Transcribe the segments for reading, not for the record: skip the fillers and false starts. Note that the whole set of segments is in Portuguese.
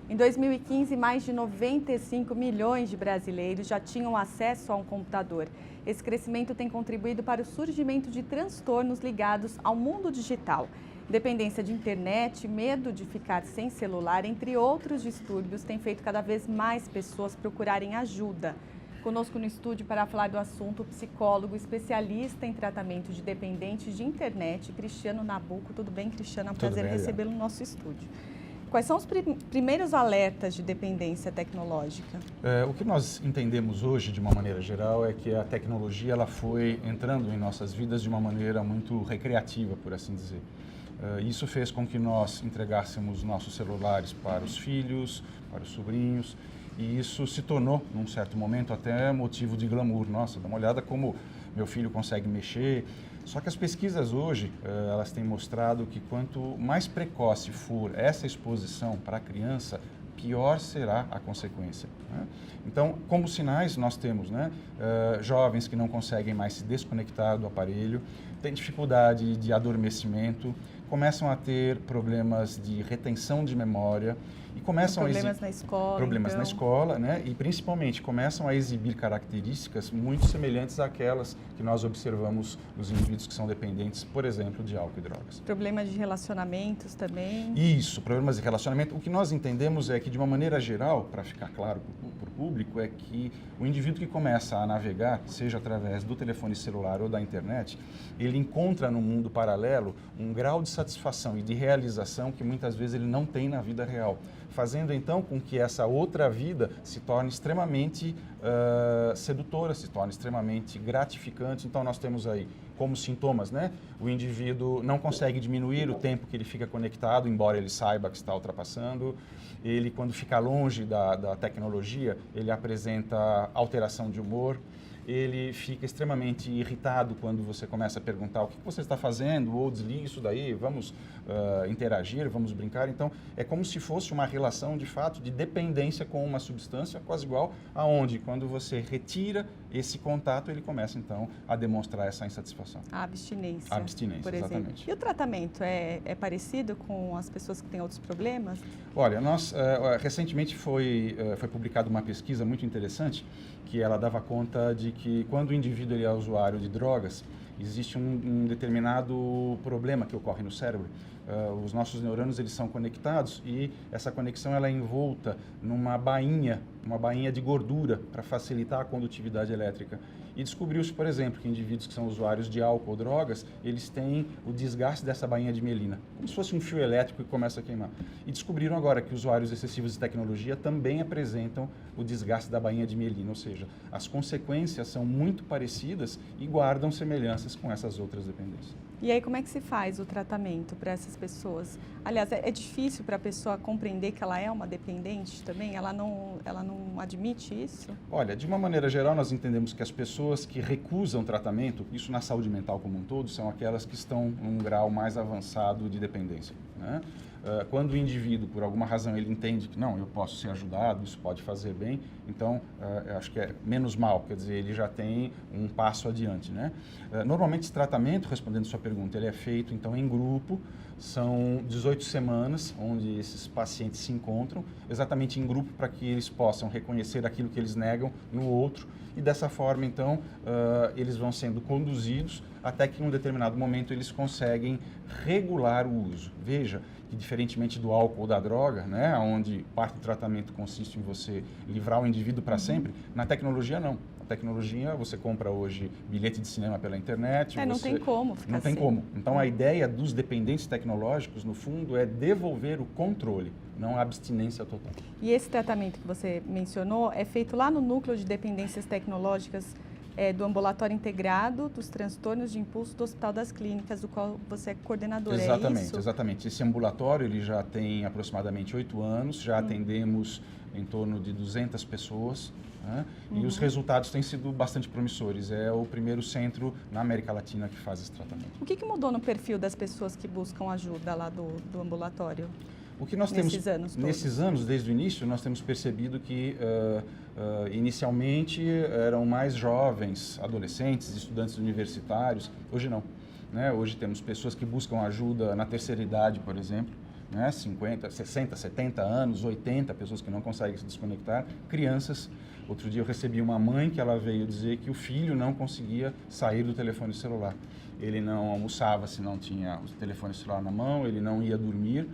Em 2015, mais de 95 milhões de brasileiros já tinham acesso a um computador. Esse crescimento tem contribuído para o surgimento de transtornos ligados ao mundo digital. Dependência de internet, medo de ficar sem celular, entre outros distúrbios, tem feito cada vez mais pessoas procurarem ajuda. Conosco no estúdio para falar do assunto, o psicólogo especialista em tratamento de dependentes de internet, Cristiano Nabuco. Tudo bem, Cristiano? É um prazer recebê-lo no nosso estúdio. Quais são os primeiros alertas de dependência tecnológica? O que nós entendemos hoje, de uma maneira geral, é que a tecnologia ela foi entrando em nossas vidas de uma maneira muito recreativa, por assim dizer. Isso fez com que nós entregássemos nossos celulares para os filhos, para os sobrinhos, e isso se tornou, num certo momento, até motivo de glamour. Nossa, dá uma olhada como meu filho consegue mexer. Só que as pesquisas hoje, elas têm mostrado que quanto mais precoce for essa exposição para a criança, pior será a consequência, né? Então, como sinais, nós temos, né, jovens que não conseguem mais se desconectar do aparelho, têm dificuldade de adormecimento, começam a ter problemas de retenção de memória e começam problemas na escola, problemas na escola, né? E principalmente começam a exibir características muito semelhantes àquelas que nós observamos nos indivíduos que são dependentes, por exemplo, de álcool e drogas. Problemas de relacionamentos também? Isso, problemas de relacionamento. O que nós entendemos é que, de uma maneira geral, para ficar claro para o público, é que o indivíduo que começa a navegar, seja através do telefone celular ou da internet, ele encontra no mundo paralelo um grau de satisfação e de realização que muitas vezes ele não tem na vida real, fazendo então com que essa outra vida se torne extremamente sedutora, se torne extremamente gratificante. Então nós temos aí como sintomas, né? O indivíduo não consegue diminuir o tempo que ele fica conectado, embora ele saiba que está ultrapassando. Ele, quando fica longe da tecnologia, ele apresenta alteração de humor. Ele fica extremamente irritado quando você começa a perguntar o que você está fazendo, ou desliga isso daí, vamos interagir, vamos brincar. Então, é como se fosse uma relação, de fato, de dependência com uma substância, quase igual aonde, quando você retira esse contato, ele começa, então, a demonstrar essa insatisfação. A abstinência. A abstinência, por exemplo. Exatamente. E o tratamento é parecido com as pessoas que têm outros problemas? Olha, nós, recentemente foi publicada uma pesquisa muito interessante, que ela dava conta de que quando o indivíduo ele é usuário de drogas, existe um determinado problema que ocorre no cérebro. Os nossos neurônios eles são conectados e essa conexão ela é envolta numa bainha de gordura para facilitar a condutividade elétrica. E descobriu-se, por exemplo, que indivíduos que são usuários de álcool ou drogas, eles têm o desgaste dessa bainha de mielina, como se fosse um fio elétrico que começa a queimar. E descobriram agora que usuários excessivos de tecnologia também apresentam o desgaste da bainha de mielina, ou seja, as consequências são muito parecidas e guardam semelhanças com essas outras dependências. E aí, como é que se faz o tratamento para essas pessoas? Aliás, é difícil para a pessoa compreender que ela é uma dependente também? Ela não admite isso? Olha, de uma maneira geral, nós entendemos que as pessoas que recusam tratamento, isso na saúde mental como um todo, são aquelas que estão num grau mais avançado de dependência, né? Quando o indivíduo, por alguma razão, ele entende que não, eu posso ser ajudado, isso pode fazer bem, então, eu acho que é menos mal, quer dizer, ele já tem um passo adiante, né? Normalmente, esse tratamento, respondendo a sua pergunta, ele é feito, então, em grupo, são 18 semanas, onde esses pacientes se encontram, exatamente em grupo, para que eles possam reconhecer aquilo que eles negam no outro, e dessa forma, então, eles vão sendo conduzidos até que, em um determinado momento, eles conseguem regular o uso. Veja que, diferentemente do álcool ou da droga, né, onde parte do tratamento consiste em você livrar o indivíduo para sempre, na tecnologia não. A tecnologia, você compra hoje bilhete de cinema pela internet. Não tem como ficar Não tem sem. como. Então, a ideia dos dependentes tecnológicos, no fundo, é devolver o controle, não a abstinência total. E esse tratamento que você mencionou é feito lá no núcleo de dependências tecnológicas do Ambulatório Integrado dos Transtornos de Impulso do Hospital das Clínicas, do qual você é coordenador, Exatamente, é isso? exatamente. Esse ambulatório ele já tem aproximadamente 8 anos, já atendemos em torno de 200 pessoas, né? E os resultados têm sido bastante promissores. É o primeiro centro na América Latina que faz esse tratamento. O que mudou no perfil das pessoas que buscam ajuda lá do ambulatório? O que nós Nesses anos todos? Nesses anos, desde o início, nós temos percebido que inicialmente eram mais jovens, adolescentes, estudantes universitários. Hoje não, né? Hoje temos pessoas que buscam ajuda na terceira idade, por exemplo, né? 50, 60, 70 anos, 80, pessoas que não conseguem se desconectar, crianças. Outro dia eu recebi uma mãe que ela veio dizer que o filho não conseguia sair do telefone celular. Ele não almoçava se não tinha o telefone celular na mão, ele não ia dormir.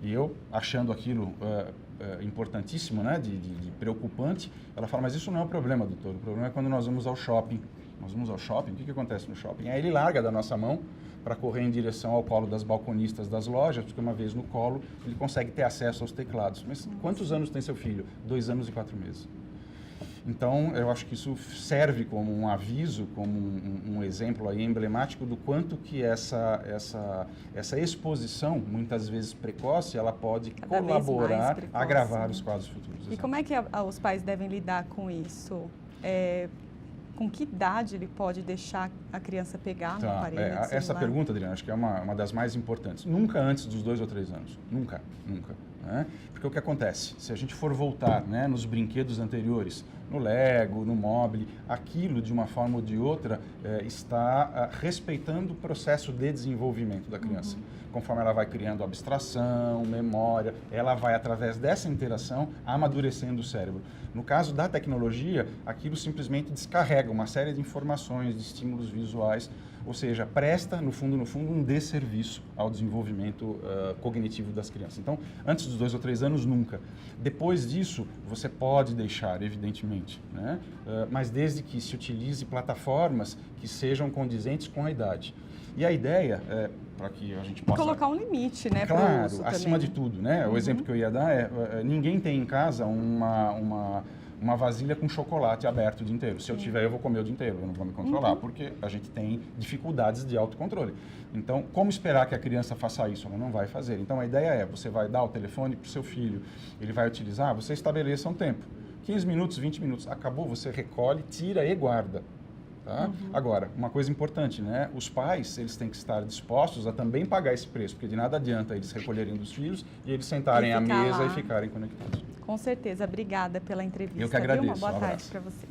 E eu, achando aquilo importantíssimo, né, de preocupante, ela fala, mas isso não é o problema, doutor. O problema é quando nós vamos ao shopping. Nós vamos ao shopping, o que acontece no shopping? Aí ele larga da nossa mão para correr em direção ao colo das balconistas das lojas, porque uma vez no colo ele consegue ter acesso aos teclados. Mas quantos anos tem seu filho? 2 anos e 4 meses. Então, eu acho que isso serve como um aviso, como um exemplo aí emblemático do quanto que essa exposição, muitas vezes precoce, ela pode colaborar a agravar os quadros futuros. E como é que os pais devem lidar com isso? Com que idade ele pode deixar a criança pegar no aparelho celular? Essa pergunta, Adriana, acho que é uma das mais importantes. Nunca antes dos 2 ou 3 anos. Nunca, nunca. Né? Porque o que acontece? Se a gente for voltar, né, nos brinquedos anteriores, no Lego, no Mobile, aquilo, de uma forma ou de outra, está respeitando o processo de desenvolvimento da criança. Conforme ela vai criando abstração, memória, ela vai, através dessa interação, amadurecendo o cérebro. No caso da tecnologia, aquilo simplesmente descarrega uma série de informações, de estímulos visuais, ou seja, presta, no fundo, um desserviço ao desenvolvimento cognitivo das crianças. Então, antes dos 2 ou 3 anos, nunca. Depois disso, você pode deixar, evidentemente, né? Mas desde que se utilize plataformas que sejam condizentes com a idade. E a ideia é, para que a gente possa... Colocar um limite, né? Claro, uso acima também. de tudo, né? O exemplo que eu ia dar é, ninguém tem em casa uma vasilha com chocolate aberto o dia inteiro. Se eu tiver, eu vou comer o dia inteiro, eu não vou me controlar, porque a gente tem dificuldades de autocontrole. Então, como esperar que a criança faça isso? Ela não vai fazer. Então, a ideia é, você vai dar o telefone para o seu filho, ele vai utilizar, você estabeleça um tempo. 15 minutos, 20 minutos, acabou, você recolhe, tira e guarda. Tá? Agora, uma coisa importante, né? Os pais, eles têm que estar dispostos a também pagar esse preço, porque de nada adianta eles recolherem dos filhos e eles sentarem à mesa e ficarem conectados. Com certeza. Obrigada pela entrevista. Eu que agradeço. Uma boa Um tarde abraço. para você.